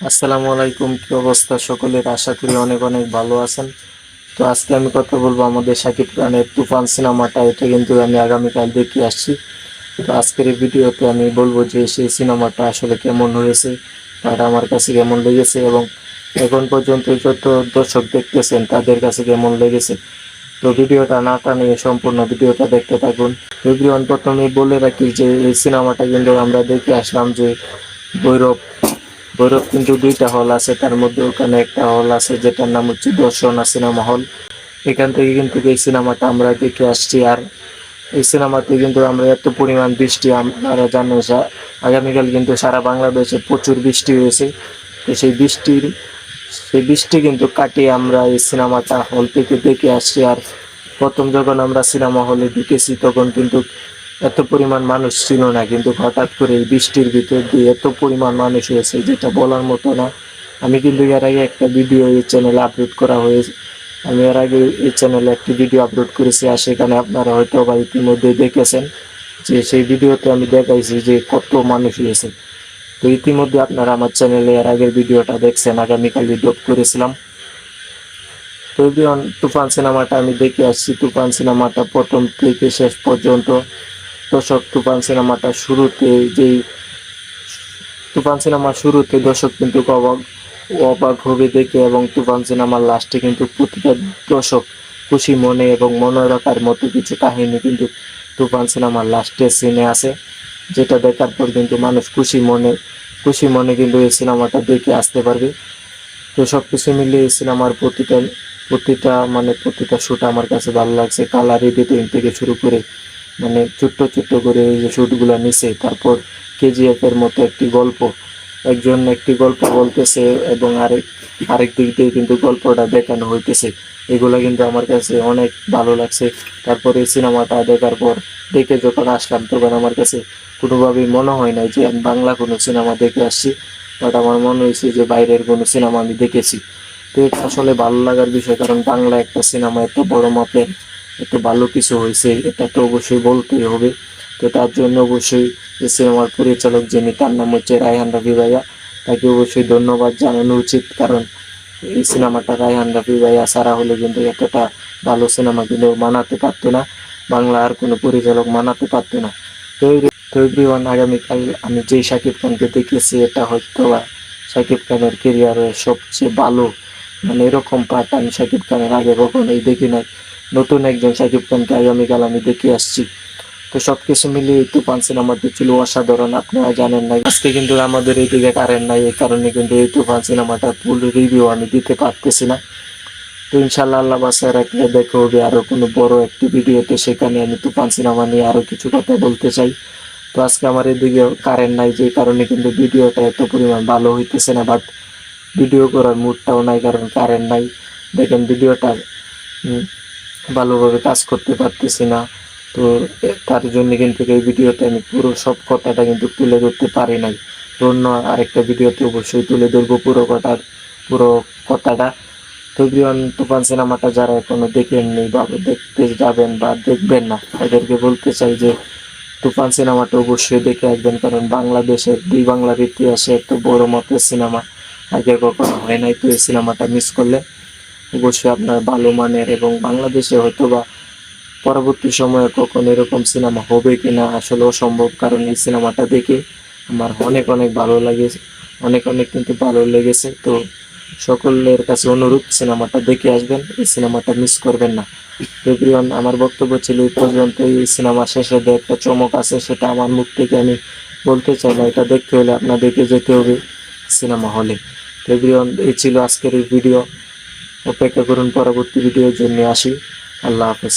আসসালামু আলাইকুম, কি অবস্থা সকলের? আশা করি অনেক অনেক ভালো আছেন। তো আজকে আমি কথা বলবো আমাদের শাকিব খানের তুফান সিনেমাটা। এটা কিন্তু আমি আগামীকাল দেখে আসছি। তো আজকের এই ভিডিওতে আমি বলবো যে সেই সিনেমাটা আসলে কেমন হয়েছে, আর আমার কাছে কেমন লেগেছে, এবং এখন পর্যন্ত যত দর্শক দেখতেছেন তাদের কাছে কেমন লেগেছে। তো ভিডিওটা না টানিয়ে সম্পূর্ণ ভিডিওটা দেখতে থাকুন। এভরিওয়ান, প্রথমে বলে রাখি যে এই সিনেমাটা কিন্তু আমরা দেখে আসলাম যে ভৈরব ভৈরব কিন্তু দুইটা হল আছে, তার মধ্যে ওখানে একটা হল আছে যেটার নাম হচ্ছে দর্শনা সিনেমা হল। এখান থেকে কিন্তু এই সিনেমাটা আমরা দেখে আসছি। আর এই সিনেমাতে কিন্তু আমরা এত পরিমাণ বৃষ্টি, আপনারা জানেন আগামীকাল কিন্তু সারা বাংলাদেশে প্রচুর বৃষ্টি হয়েছে। তো সেই বৃষ্টি কিন্তু কাটিয়ে আমরা এই সিনেমাটা হল থেকে দেখে আসছি। আর প্রথম যখন আমরা সিনেমা হলে ঢুকেছি তখন কিন্তু এত পরিমাণ মানুষ ছিল না, কিন্তু হঠাৎ করে এই বৃষ্টির ভিতর দিয়ে এত পরিমাণ মানুষ হয়েছে যেটা বলার মতো না। আমি কিন্তু এর আগে একটা ভিডিও এই চ্যানেলে আপলোড করা হয়েছে। আমি এর আগে এই চ্যানেলে একটি ভিডিও আপলোড করেছি, আর সেখানে আপনারা হয়তো বা ইতিমধ্যে দেখেছেন যে সেই ভিডিওতে আমি দেখাইছি যে কত মানুষ হয়েছে। তো ইতিমধ্যে আপনারা আমার চ্যানেলে এর আগের ভিডিওটা দেখছেন, আগামীকাল আপলোড করেছিলাম। তো তুফান সিনেমাটা আমি দেখে আসছি। তুফান সিনেমাটা প্রথম থেকে শেষ পর্যন্ত দর্শক তুফান সিনেমার শুরুতে দর্শক কিন্তু অবাক হবে দেখে, এবং তুফান সিনেমার লাস্টে কিন্তু প্রতিটা দর্শক খুশি মনে এবং মনে রাখার মতো কিছু কাহিনী কিন্তু তুফান সিনেমার লাস্টের সিনে আছে, যেটা দেখার পর কিন্তু মানুষ খুশি মনে কিন্তু এই সিনেমাটা দেখে আসতে পারবে। তো সব কিছু মিলিয়ে এই সিনেমার প্রতিটা শুট আমার কাছে ভালো লাগছে। কালার এডিটিং থেকে শুরু করে মানে ছোট্ট ছোট্ট করে এই যে শুটগুলো নিছে, তারপর কেজিএফ এর মতো একটি গল্প বলতেছে, এবং আরেক দিক দিয়ে কিন্তু গল্পটা দেখানো হইতেছে। এগুলো কিন্তু আমার কাছে অনেক ভালো লাগছে। তারপরে এই সিনেমাটা দেখে যখন আসলাম তখন আমার কাছে কোনোভাবেই মনে হয় নাই যে আমি বাংলা কোনো সিনেমা দেখে আসছি, বাট আমার মনে হয়েছে যে বাইরের কোনো সিনেমা আমি দেখেছি। তো এটা আসলে ভালো লাগার বিষয়, কারণ বাংলা একটা সিনেমা এত বড় মাপের, এত ভালো কিছু হয়েছে, এটা তো অবশ্যই বলতেই হবে। তো তার জন্য অবশ্যই এই সিনেমার পরিচালক যিনি, তার নাম হচ্ছে রায়হান রাফি ভাইয়া, তাকে অবশ্যই ধন্যবাদ জানানো উচিত। কারণ এই সিনেমাটা রায়হান রাফি ভাইয়া সারা হলে কিন্তু এতটা ভালো সিনেমা কিন্তু বানাতে পারতো না, বাংলা আর কোনো পরিচালক বানাতে পারতো না। তো এভরিওয়ান, আগামীকাল আমি যেই শাকিব খানকে দেখেছি এটা হয়তো বা শাকিব খানের কেরিয়ারের সবচেয়ে ভালো, মানে এরকম পার্ট আমি শাকিব খানের আগে কখনোই দেখি নাই। নতুন একজন শাকিব খানকে আগামীকাল আমি দেখে আসছি। তো সবকিছু মিলিয়ে তুফান সিনেমাটি ছিল অসাধারণ। আপনারা জানেন না, আজকে কিন্তু আমাদের এইদিকে কারেন্ট নাই, এই কারণে কিন্তু এই তুফান সিনেমাটা ফুল রিভিউ আমি দিতে পারতেছি না। তো ইনশাল্লাহ আল্লাহ বাসায় রাখলে দেখা হবে আরো কোনো বড় একটি ভিডিওতে, সেখানে আমি তুফান সিনেমা নিয়ে আরো কিছু কথা বলতে চাই। তো আজকে আমার এদিকে কারেন্ট নাই, যে কারণে কিন্তু ভিডিওটা এত পরিমাণ ভালো হইতেছে না, বাট ভিডিও করার মুডটাও নাই, কারণ কারেন্ট নাই। দেখেন ভিডিওটা ভালোভাবে কাজ করতে পারতেছি না। তো তার জন্য কিন্তু এই ভিডিওতে আমি পুরো সব কথাটা কিন্তু তুলে ধরতে পারি নাই। তো অন্য আরেকটা ভিডিওতে অবশ্যই তুলে ধরবো পুরো কথাটা। তো তুফান সিনেমাটা যারা এখনো দেখেননি বা দেখতে যাবেন বা দেখবেন না, তাদেরকে বলতে চাই যে তুফান সিনেমাটা অবশ্যই দেখে আসবেন, কারণ বাংলাদেশের বাংলার ইতিহাসে এত বড় মাপের সিনেমা আগে কখনো হয় নাই। তো এই সিনেমাটা মিস করলে অবশ্যই আপনার ভালো মানের, এবং বাংলাদেশে হয়তো বা পরবর্তী সময়ে কখন এরকম সিনেমা হবে কিনা আসলে অসম্ভব, কারণ এই সিনেমাটা দেখে আমার অনেক অনেক ভালো লাগেছে, অনেক অনেক কিন্তু ভালো লেগেছে। তো সকলের কাছে অনুরোধ, সিনেমাটা দেখে আসবেন, এই সিনেমাটা মিস করবেন না। এভরিওয়ান, আমার বক্তব্য ছিল এই পর্যন্ত। এই সিনেমা শেষে যে একটা চমক আছে সেটা আমার মুখ থেকে আমি বলতে চাই না, এটা দেখতে হলে আপনাদেরকে যেতে হবে সিনেমা হলে। এভরিওয়ান, এই ছিল আজকের এই ভিডিও। অপেক্ষা করুন পরবর্তী ভিডিওর জন্য। আসি, আল্লাহ হাফেজ।